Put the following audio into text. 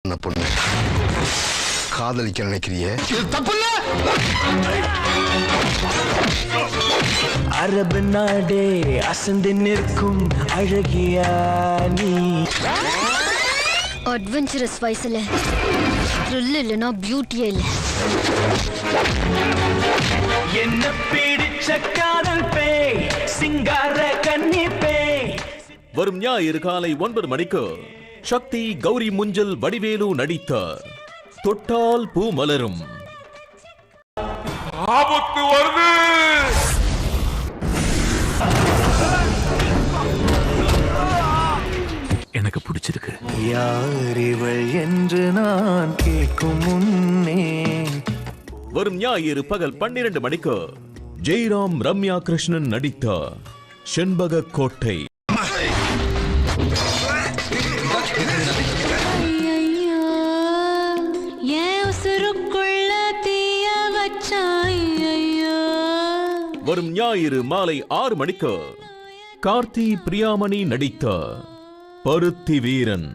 பொண்ணு காதலிக்க நினைக்கிறிய தப்பு இல்ல. அரபு நாடே அசந்து நிற்கும் அழகியா நீ. அட்வென்ச்சரஸ் வயசுல த்ரில் இல்லைன்னா பியூட்டியே இல்லை. என்ன பிடிச்ச காதல் பேய் சிங்கார கன்னி பேய். வரும் ஞாயிறு காலை 9 மணிக்கு சக்தி கௌரி முஞ்சல் வடிவேலு நடித்த தொட்டால் பூ மலரும். ஆபத்து வருது. எனக்கு பிடிச்சிருக்கு. யார் இவள் என்று நான் கேட்கும் முன்னே. வரும் ஞாயிறு பகல் 12 மணிக்கு ஜெய்ராம் ரம்யா கிருஷ்ணன் நடித்த செண்பக கோட்டை. வரும் ஞாயிறு மாலை 6 மணிக்கு கார்த்தி பிரியாமணி நடித்த பருத்தி வீரன்.